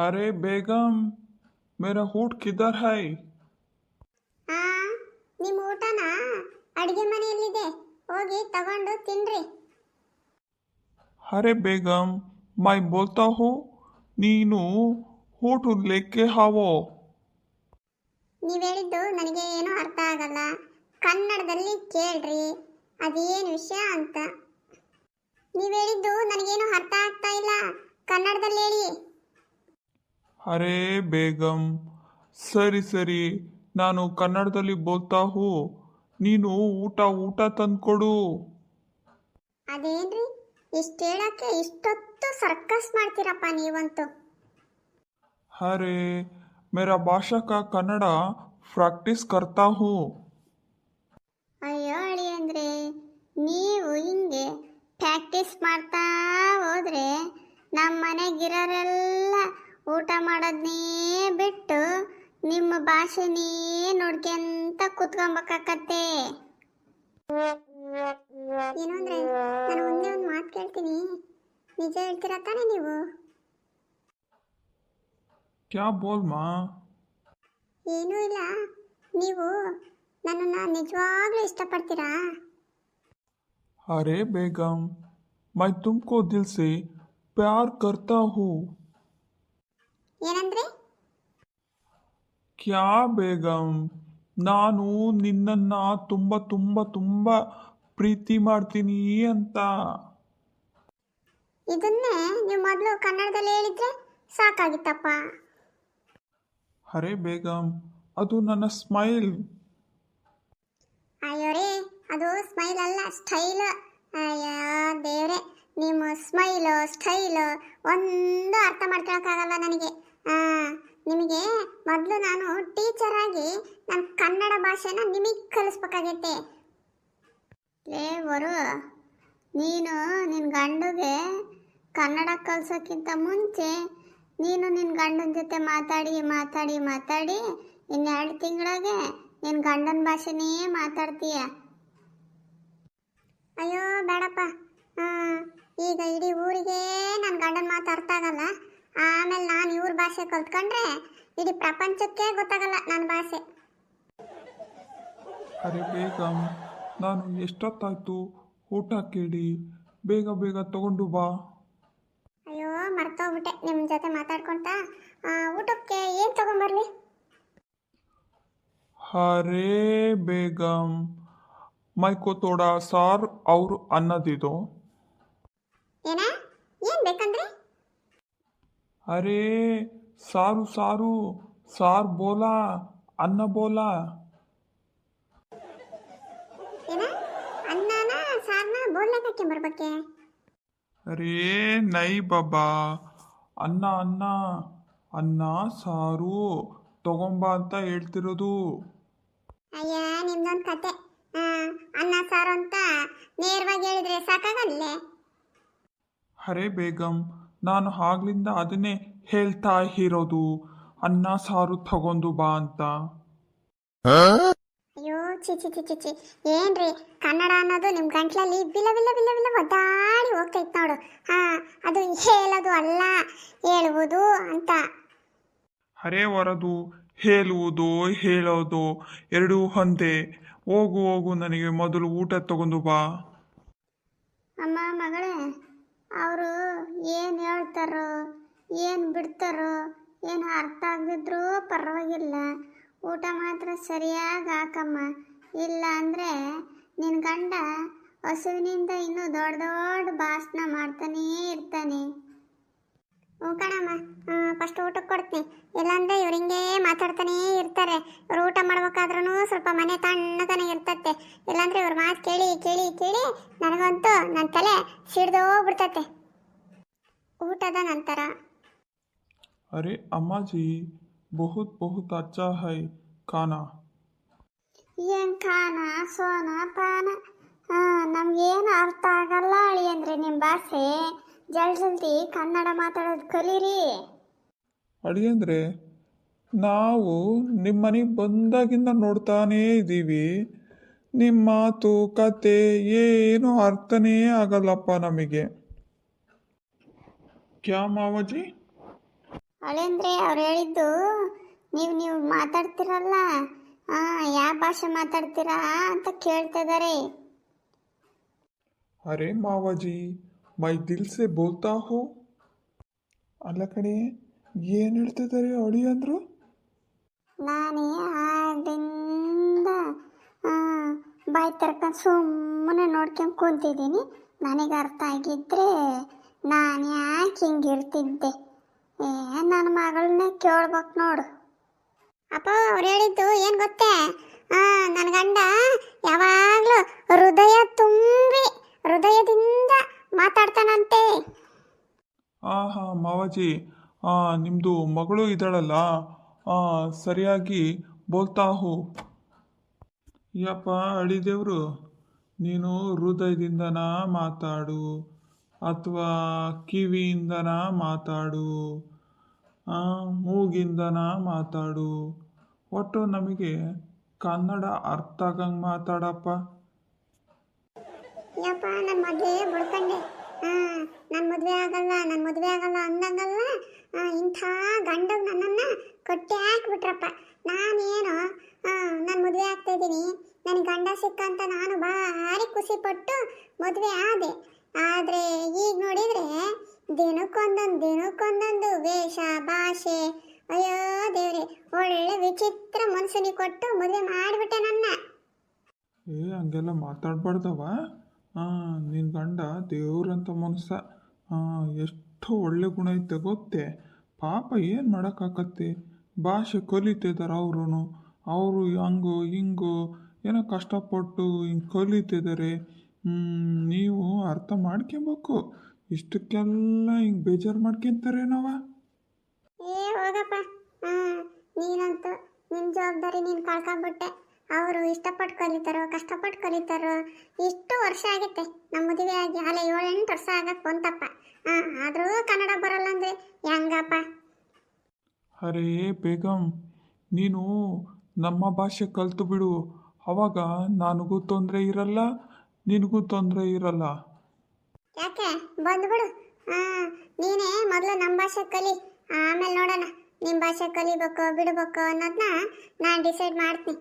अरे बेगम, मेरा ऊँट किधर है? ಆ ನಿಮ್ಮ ಊಟನ ಅಡಿಗೆ ಮನೆಯಲ್ಲಿದೆ, ಹೋಗಿ ತಗೊಂಡು ತಿನ್ರಿ. अरे बेगम, मैं बोलता हूँ नीनु ऊँट लेके आओ. ನೀವು ಹೇಳಿದ್ದು ನನಗೆ ಏನೂ ಅರ್ಥ ಆಗಲ್ಲ. ಕನ್ನಡದಲ್ಲಿ ಕೇಳ್ರಿ ಅದೇನು ವಿಷಯ ಅಂತ. ನೀವು ಹೇಳಿದ್ದು ನನಗೇನು ಅರ್ಥ ಆಗ್ತಾ ಇಲ್ಲ, ಕನ್ನಡದಲ್ಲಿ ಹೇಳಿ. अरे बेगम, ಸರಿ ಸರಿ, ನಾನು ಕನ್ನಡದಲ್ಲಿ ಬೋಲ್ತಾ ಹೂ, ನೀನು ಊಟ ಊಟ ತಂದ್ಕೊಡು. ಅದೇನ್ರಿ, ಇಷ್ಟು ಹೇಳಕ್ಕೆ ಇಷ್ಟೊತ್ತು ಸರ್ಕಸ್ ಮಾಡ್ತೀರಪ್ಪ ನೀವಂತೂ. अरे मेरा भाषा का कन्नड़ प्रैक्टिस करता हूँ. ಅಯ್ಯೋ ಅಳಿ ಅಂದ್ರೆ ನೀವು ಹಿಂಗೆ ಪ್ರಾಕ್ಟೀಸ್ ಮಾಡ್ತಾ ಹೋದ್ರೆ ನಮ್ಮ ಮನೆಗಿರೋರೆಲ್ಲ ಊಟ ಮಾಡೋದನ್ನೇ ಬಿಟ್ಟು ನಿಮ್ಮ ಭಾಷೆನೇ ನೋಡ್ಕೊಂತ ಕುತ್ಕೊಬೇಕಾಕತ್ತೆ. ಏನು ಅಂದ್ರೆ ನಾನು ಒಂದೇ ಒಂದು ಮಾತು ಕೇಳ್ತೀನಿ, ನಿಜ ಹೇಳ್ತೀರಾ ತಾನೇ ನೀವು? क्या बोल माँ? ಏನೂ ಇಲ್ಲ, ನೀವು ನನ್ನನ್ನು ನಿಜವಾಗ್ಲೂ ಇಷ್ಟಪಡ್ತೀರಾ? अरे बेगम, मैं तुमको दिल से प्यार करता हूँ. ಏನಂದ್ರೆ? ಕ್ಯಾ ಬೇಗಂ, ನಾನು ನಿನ್ನನ್ನು ತುಂಬ ತುಂಬ ತುಂಬ ಪ್ರೀತಿ ಮಾಡ್ತೀನಿ ಅಂತ. ಇದನ್ನೇ ನೀವು ಮೊದಲು ಕನ್ನಡದಲ್ಲಿ ಹೇಳಿದ್ರೆ ಸಾಕಾಗಿತ್ತಪ್ಪ. ಅರೆ ಬೇಗಂ, ಅದು ನನ್ನ ಸ್ಮೈಲ್. ಅಯ್ಯೋ ರೀ, ಅದು ಸ್ಮೈಲ್ ಅಲ್ಲ, ಸ್ಟೈಲ್. ಅಯ್ಯೋ ದೇವ್ರೆ, ನಿಮ್ಮ ಸ್ಮೈಲು ಸ್ಟೈಲು ಒಂದು ಅರ್ಥ ಮಾಡ್ಕೊಳಕ್ಕಾಗಲ್ಲ ನನಗೆ. ನಿಮಗೆ ಮೊದಲು ನಾನು ಟೀಚರ್ ಆಗಿ ನನ್ನ ಕನ್ನಡ ಭಾಷೆನ ನಿಮಗೆ ಕಲಿಸ್ಬೇಕಾಗೈತೆ. ಲೇ ವರು, ನೀನು ನಿನ್ನ ಗಂಡುಗೆ ಕನ್ನಡ ಕಲ್ಸೋಕ್ಕಿಂತ ಮುಂಚೆ ನೀನು ನಿನ್ನ ಗಂಡನ ಜೊತೆ ಮಾತಾಡಿ ಮಾತಾಡಿ ಮಾತಾಡಿ ಇನ್ನೆರಡು ತಿಂಗಳಿಗೆ ನಿನ್ನ ಗಂಡನ ಭಾಷೆನೇ ಮಾತಾಡ್ತೀಯ. ಅಯ್ಯೋ ಬೇಡಪ್ಪ, ಈಗ ಇಡೀ ಊರಿಗೆ ನನ್ನ ಗಂಡನ ಮಾತು ಅರ್ಥ ಆಗಲ್ಲ, ಆಮೇಲೆ ನಾನು ಇವ್ರ ಭಾಷೆ ಕಲ್ತ್ಕೊಂಡ್ರೆ ಇಡೀ ಪ್ರಪಂಚಕ್ಕೆ ಗೊತ್ತಾಗಲ್ಲ ನನ್ನ ಭಾಷೆ. ಅರೆ ಬೇಗಂ, ನಾನು ಎಷ್ಟೊತ್ತಾಯ್ತು ಊಟ ಕೇಳಿ, ಬೇಗ ಬೇಗ ತಗೊಂಡು ಬಾ. ಅಯ್ಯೋ ಮರ್ತೋಗ್ಬಿಟ್ಟೆ ನಿಮ್ಮ ಜೊತೆ ಮಾತಾಡ್ಕೊಂತ. ಊಟಕ್ಕೆ ಏನು ತಗೊಂಬರ್ಲಿ? अरे बेगम, मैं को थोड़ा सार और अन्न दे दो. ಏನ ಏನು ಬೇಕಂದ್ರೆ? अरे सारू सारू, सार बोला, अन्न बोला. ಏನ ಅನ್ನನ ಸಾರನ ಬೋಡ್ಲಕ್ಕೆ ಬರ್ಬೇಕೆ? अरे नहीं बाबा, ಅನ್ನ ಅನ್ನ ಅನ್ನ ಸಾರು ತಗೊಂಬ ಅಂತ ಹೇಳ್ತಿರೋದು. ಅಯ್ಯ ನಿಮ್ದೊಂದು ಕತೆ. ಅನ್ನ ಸಾರು ಅಂತ ನೇರವಾಗಿ ಹೇಳಿದ್ರೆ ಸಾಕಾಗಲ್ಲೇ? ಅರೆ ಬೇಗಂ, ನಾನು ಆಗ್ಲಿಂದ ಅದನ್ನೇ ಹೇಳ್ತಾ ಇರೋದು, ಅನ್ನ ಸಾರು ತಗೊಂಡು ಬಾ ಅಂತ. ಅಯ್ಯೋ ಚಿಚಿ ಚಿಚಿ ಚಿ, ಏನ್ರಿ ಕನ್ನಡ ಅನ್ನೋದು ನಿಮ್ಮ ಗಂಟ್ಲಲ್ಲಿ ಬಿಲ ಬಿಲ ಬಿಲ ಬಿಲ ಒದ್ದಾಡಿ ಹೋಗ್ತೈತೆ ನೋಡು. ಅದು ಹೇಳೋದು ಅಲ್ಲ, ಹೇಳುವುದು ಅಂತ. ಅರೆ ವರದು, ಹೇಳುವುದು ಹೇಳೋದು ಎರಡೂ ಒಂದೇ. ಹೋಗು ಹೋಗು, ನನಗೆ ಮೊದಲು ಊಟ ತಗೊಂಡು ಬಾ. ಅಮ್ಮ ಮಗಳೇ, ಅವರು ಏನು ಹೇಳ್ತಾರೋ ಏನು ಬಿಡ್ತಾರೋ ಏನು ಅರ್ಥ ಆಗದಿದ್ರೂ ಪರವಾಗಿಲ್ಲ, ಊಟ ಮಾತ್ರ ಸರಿಯಾಗಿ ಹಾಕಮ್ಮ. ಇಲ್ಲ ಅಂದರೆ ನಿನ್ನ ಗಂಡ ಹಸುವಿನಿಂದ ಇನ್ನೂ ದೊಡ್ಡ ದೊಡ್ಡ ಭಾಷಣ ಮಾಡ್ತಾನೇ ಇರ್ತಾನೆ. ಹ್ಞೂ ಕಣಮ್ಮ, ಫಸ್ಟ್ ಊಟಕ್ಕೆ ಕೊಡ್ತೀನಿ, ಇಲ್ಲಾಂದರೆ ಇವ್ರು ಹಿಂಗೆ ಮಾತಾಡ್ತಾನೇ ಇರ್ತಾರೆ. ಇವ್ರು ಊಟ ಮಾಡ್ಬೇಕಾದ್ರೂ ಸ್ವಲ್ಪ ಮನೆ ತಣ್ಣತನ ಇರ್ತತ್ತೆ, ಇಲ್ಲಾಂದರೆ ಇವ್ರ ಮಾತು ಕೇಳಿ ಕೇಳಿ ಕೇಳಿ ನನಗಂತೂ ನನ್ನ ತಲೆ ಸಿಡ್ದೋಗ್ಬಿಡ್ತತೆ ಊಟದ ನಂತರ. अरे अम्मा जी, बहुत बहुत अच्छा है खाना. ಏನು ಖಾನ ಸೋನ ಪಾನ, ನಮಗೇನು ಅರ್ಥ ಆಗಲ್ಲ ಅಳಿ ಅಂದರೆ ನಿಮ್ಮ ಭಾಷೆ. ಜಲ್ದಿ ಕನ್ನಡ ಮಾತಾಡೋದು ಕಲೀರಿ. ಅಡಿಯಂದ್ರೆ, ನಾವು ನಿಮ್ಮ ಮನೆಗೆ ಬಂದಾಗಿಂದ ನೋಡ್ತಾನೇ ಇದ್ದೀವಿ, ನಿಮ್ಮ ಮಾತು ಕತೆ ಏನು ಅರ್ಥನೇ ಆಗಲ್ಲಪ್ಪ ನಮಗೆ. ಕ್ಯಾ ಮಾವಜಿ? ಅಳೆಂದ್ರೆ ಅವ್ರು ಹೇಳಿದ್ದು ನೀವು ಮಾತಾಡ್ತಿರಲ್ಲ, ಯಾವ ಭಾಷೆ ಮಾತಾಡ್ತೀರಾ ಅಂತ ಕೇಳ್ತಾ ಇದ್ದಾರೆ. ಅರೆ ಮಾವಾಜಿ ಮೈ ದಿಲ್ ಸೆ ಬೋಲ್ತಾ ಹೋ. ಅಲ್ಲ ಕಡೆ ಏನು ಹೇಳ್ತಿದ್ದಾರೆ ಅಳಿ ಅಂದರು. ನಾನೇ ಆದ್ದರಿಂದ ಬಾಯಿ ತರ್ಕೊಂಡು ಸುಮ್ಮನೆ ನೋಡ್ಕೊಂಡು ಕುಂತಿದ್ದೀನಿ. ನನಗೆ ಅರ್ಥ ಆಗಿದ್ರೆ ನಾನು ಯಾಕೆ ಹಿಂಗಿರ್ತಿದ್ದೆ. ನನ್ನ ಮಗಳನ್ನೇ ಕೇಳ್ಬೇಕು ನೋಡು. ಅಪ್ಪ ಅವ್ರು ಹೇಳಿದ್ದು ಏನು ಗೊತ್ತೇ, ನನ್ನ ಗಂಡ ಯಾವಾಗಲೂ ಹೃದಯದಿಂದ ಮಾತಾಡ್ತಾನಂತೆ. ಹಾಂ ಮಾವಾಜಿ, ನಿಮ್ಮದು ಮಗಳು ಇದ್ದಾಳಲ್ಲ, ಸರಿಯಾಗಿ ಬೋಲ್ತಾ ಹೋ. ಯಪ್ಪ ಅಳಿದೇವ್ರು, ನೀನು ಹೃದಯದಿಂದನ ಮಾತಾಡು ಅಥವಾ ಕಿವಿಯಿಂದನ ಮಾತಾಡು, ಮೂಗಿಂದನ ಮಾತಾಡು, ಒಟ್ಟು ನಮಗೆ ಕನ್ನಡ ಅರ್ಥ ಆಗಂಗೆ ಮಾತಾಡಪ್ಪ. ಯಪ್ಪ ನನ್ನ ಮದುವೆ ಬಡ್ಕೊಂಡೆ, ನನ್ನ ಮದುವೆ ಆಗಲ್ಲ ಅಂದಂಗಲ್ಲ. ಇಂಥ ಗಂಡಗೆ ನನ್ನನ್ನು ಕಟ್ಟಿ ಹಾಕ್ಬಿಟ್ರಪ್ಪ. ನಾನೇನು ನಾನು ಮದುವೆ ಆಗ್ತಾ ಇದ್ದೀನಿ, ನನಗೆ ಗಂಡ ಸಿಕ್ಕಂತ ನಾನು ಭಾರಿ ಖುಷಿಪಟ್ಟು ಮದುವೆ ಆದೆ. ಆದರೆ ಈಗ ನೋಡಿದರೆ ದಿನಕ್ಕೊಂದೊಂದು ವೇಷ ಭಾಷೆ. ಅಯ್ಯೋ ದೇವ್ರೆ, ಒಳ್ಳೆ ವಿಚಿತ್ರ ಮನುಷ್ಯನಿಗೆ ಕೊಟ್ಟು ಮದುವೆ ಮಾಡಿಬಿಟ್ಟೆ ನನ್ನ. ಹಂಗೆಲ್ಲ ಮಾತಾಡ್ಬಾರ್ದವ. ನಿನ್ನ ಗಂಡ ದೇವ್ರಂತ ಮನುಷ್ಯ, ಎಷ್ಟು ಒಳ್ಳೆ ಗುಣ ಐತೆ ಗೊತ್ತೇ. ಪಾಪ ಏನು ಮಾಡೋಕ್ಕಾಗತ್ತೆ, ಭಾಷೆ ಕಲಿತಿದ್ದಾರೆ ಅವರು ಹಂಗೋ ಹಿಂಗೋ ಏನೋ ಕಷ್ಟಪಟ್ಟು ಹಿಂಗೆ ಕಲಿತಿದ್ದಾರೆ. ನೀವು ಅರ್ಥ ಮಾಡ್ಕೊಬೇಕು. ಇಷ್ಟಕ್ಕೆಲ್ಲ ಹಿಂಗೆ ಬೇಜಾರು ಮಾಡ್ಕೊತಾರೇನವ. ಹೋಗಪ್ಪ, ನೀನಂತೂ ನಿನ್ನ ಜವಾಬ್ದಾರಿ ನೀನು ಕಳ್ಕೊಂಡ್ಬಿಟ್ಟೆ. ಅವರು ಇಷ್ಟಪಟ್ಟು ಕಲಿತಾರೋ ಕಷ್ಟಪಟ್ಟು ಕಲಿತಾರೋ. ಇಷ್ಟು ವರ್ಷ ಆಗೈತೆ ನಮ್ಮ ಮದುವೆ ಆಗಿ, ಅಲ್ಲ 7-8 ವರ್ಷ ಆಗಕ್ಕೆ ಬಂತಪ್ಪ. ಆದರೂ ಕನ್ನಡ ಬರಲ್ಲ ಅಂದರೆ ಹೆಂಗಪ್ಪ. ಅರೇ ಬೇಗಂ, ನೀನು ನಮ್ಮ ಭಾಷೆ ಕಲಿತು ಬಿಡು, ಅವಾಗ ನನಗೂ ತೊಂದರೆ ಇರಲ್ಲ, ನಿನಗೂ ತೊಂದರೆ ಇರಲ್ಲ. ಯಾಕೆ ಬಂದ್ಬಿಡು, ನೀನೇ ಮೊದಲು ನಮ್ಮ ಭಾಷೆ ಕಲಿ, ಆಮೇಲೆ ನೋಡೋಣ ನಿಮ್ಮ ಭಾಷೆ ಕಲಿಬೇಕು ಬಿಡಬೇಕು ಅನ್ನೋದನ್ನ ನಾನು ಡಿಸೈಡ್ ಮಾಡ್ತೀನಿ.